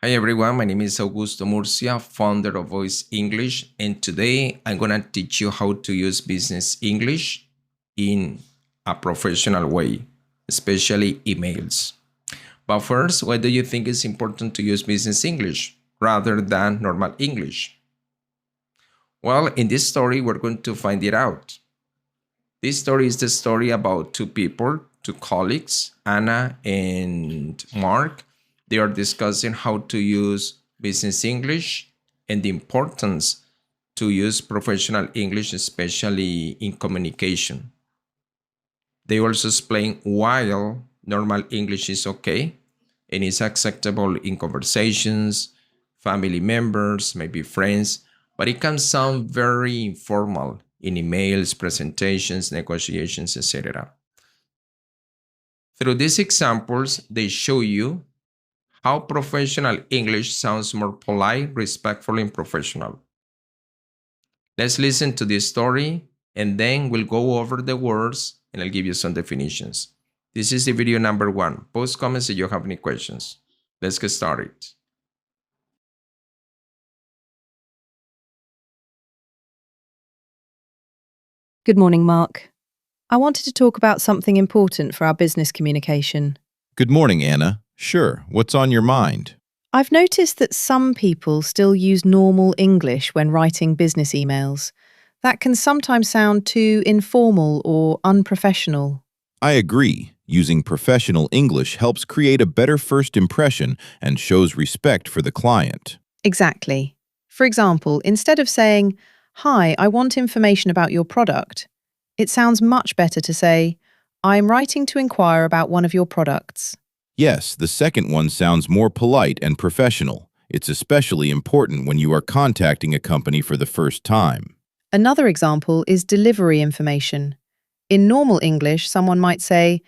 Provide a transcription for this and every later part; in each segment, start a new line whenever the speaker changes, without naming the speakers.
Hi everyone, my name is Augusto Murcia, founder of Voice English, and today I'm going to teach you how to use business English in a professional way, especially emails. But first, why do you think it's important to use business English rather than normal English? Well, in this story, we're going to find it out. This story is the story about two people, two colleagues, Anna and Mark. They are discussing how to use business English and the importance to use professional English, especially in communication. They also explain why normal English is okay and is acceptable in conversations, family members, maybe friends, but it can sound very informal in emails, presentations, negotiations, etc. Through these examples, they show you how professional English sounds more polite, respectful, and professional. Let's listen to this story and then we'll go over the words and I'll give you some definitions. This is the video number 1. Post comments if you have any questions. Let's get started.
Good morning, Mark. I wanted to talk about something important for our business communication.
Good morning, Anna. Sure, what's on your mind?
I've noticed that some people still use normal English when writing business emails. That can sometimes sound too informal or unprofessional.
I agree. Using professional English helps create a better first impression and shows respect for the client.
Exactly. For example, instead of saying, "Hi, I want information about your product," it sounds much better to say, "I'm writing to inquire about one of your products."
Yes, the second one sounds more polite and professional. It's especially important when you are contacting a company for the first time.
Another example is delivery information. In normal English, someone might say,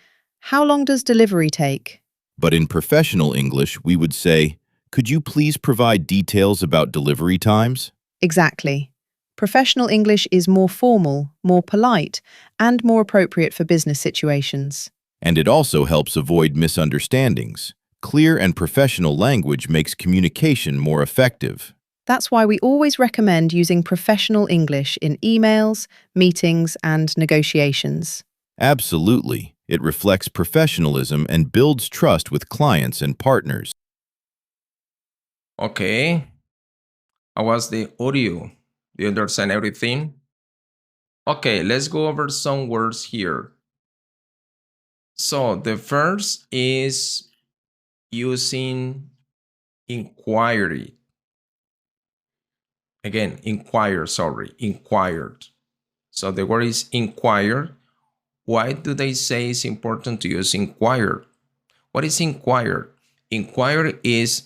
"How long does delivery take?"
But in professional English, we would say, "Could you please provide details about delivery times?"
Exactly. Professional English is more formal, more polite, and more appropriate for business situations.
And it also helps avoid misunderstandings. Clear and professional language makes communication more effective.
That's why we always recommend using professional English in emails, meetings, and negotiations.
Absolutely. It reflects professionalism and builds trust with clients and partners.
Okay. How was the audio? Do you understand everything? Okay, let's go over some words here. So the first is using inquiry. Again, inquired. So the word is inquire. Why do they say it's important to use inquire? What is inquire? Inquire is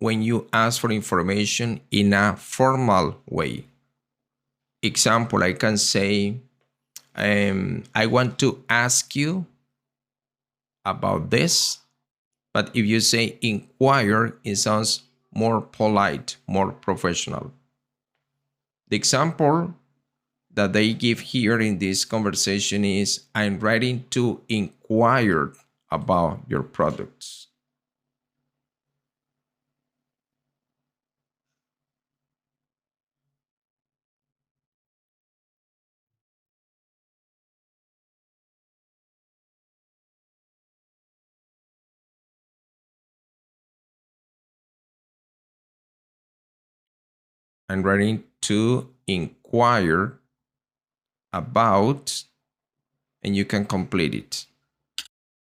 when you ask for information in a formal way. Example, I can say, I want to ask you about this. But if you say inquire, it sounds more polite, more professional. The example that they give here in this conversation is, I'm writing to inquire about your products. I'm writing to inquire about, and you can complete it.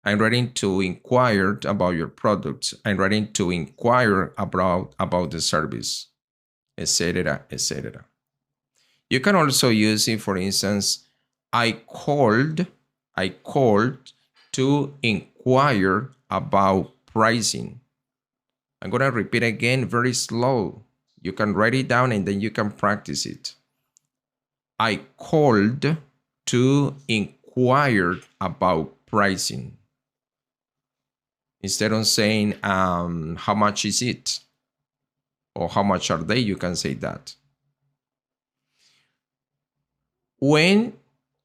I'm writing to inquire about your products. I'm writing to inquire about the service, etc., etc. You can also use it, for instance, I called to inquire about pricing. I'm going to repeat again very slow. You can write it down and then you can practice it. I called to inquire about pricing. Instead of saying, how much is it? Or how much are they? You can say that. When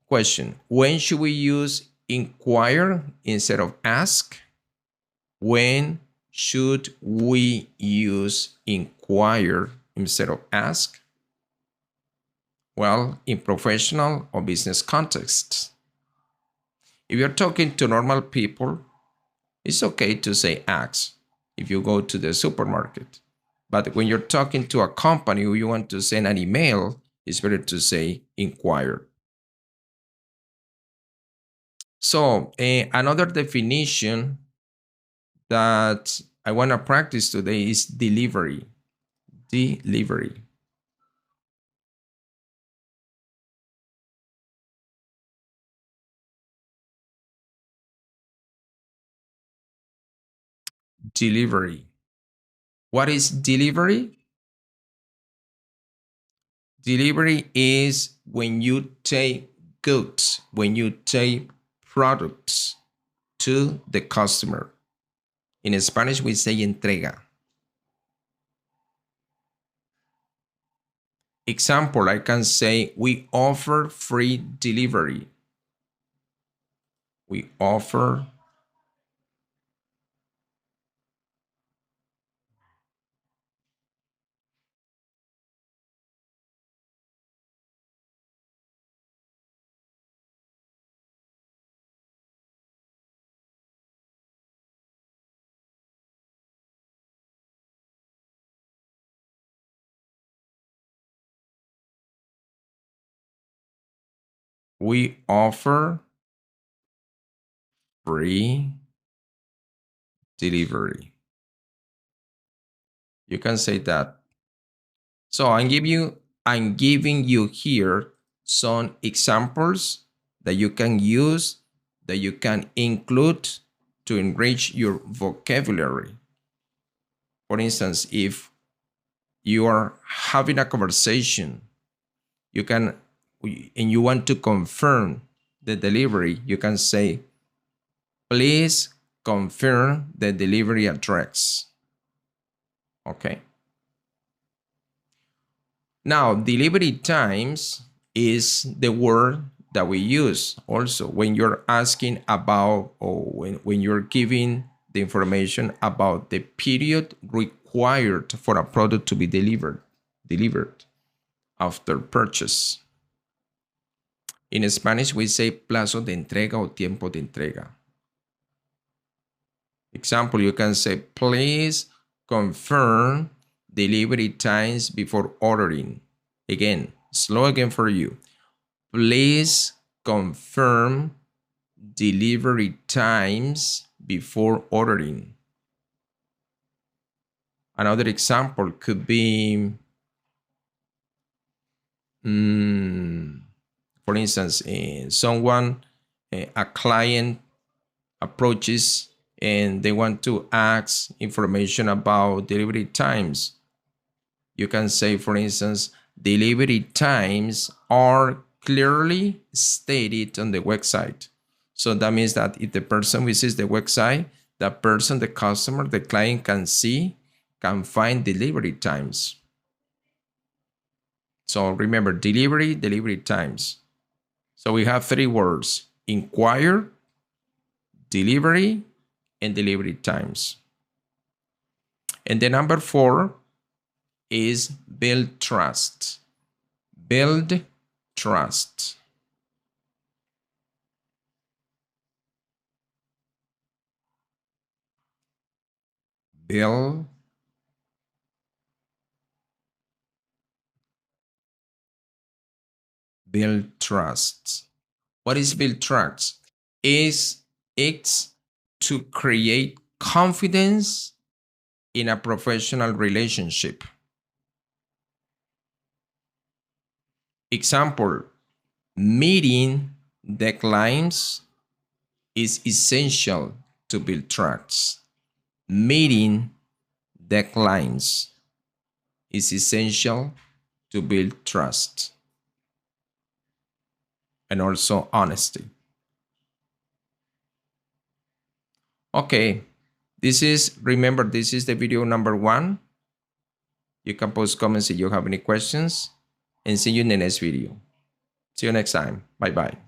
should we use inquire instead of ask? When should we use inquire instead of ask? Well, in professional or business contexts. If you're talking to normal people, it's okay to say ask if you go to the supermarket. But when you're talking to a company or you want to send an email, it's better to say inquire. So another definition that I want to practice today is delivery. Delivery. Delivery. What is delivery? Delivery is when you take goods, when you take products to the customer. In Spanish, we say entrega. Example, I can say we offer free delivery. We offer free delivery. You can say that. So I'm giving you here some examples that you can use, that you can include to enrich your vocabulary. For instance, if you are having a conversation, and you want to confirm the delivery, you can say, please confirm the delivery address. Okay. Now, delivery times is the word that we use also when you're asking about, or when you're giving the information about the period required for a product to be delivered after purchase. In Spanish, we say plazo de entrega o tiempo de entrega. Example, you can say, please confirm delivery times before ordering. Again, slow again for you. Please confirm delivery times before ordering. Another example could be, for instance, a client approaches and they want to ask information about delivery times. You can say, for instance, delivery times are clearly stated on the website. So that means that if the person visits the website, the customer, the client can find delivery times. So remember, delivery times. So we have three words: inquire, delivery, and delivery times. And the number 4 is build trust. Build trust. Build trust. What is build trust? It's to create confidence in a professional relationship. Example, meeting deadlines is essential to build trust. Meeting deadlines is essential to build trust. And also honesty. Okay, remember, this is the video number 1. You can post comments if you have any questions, and see you in the next video. See you next time. Bye-bye.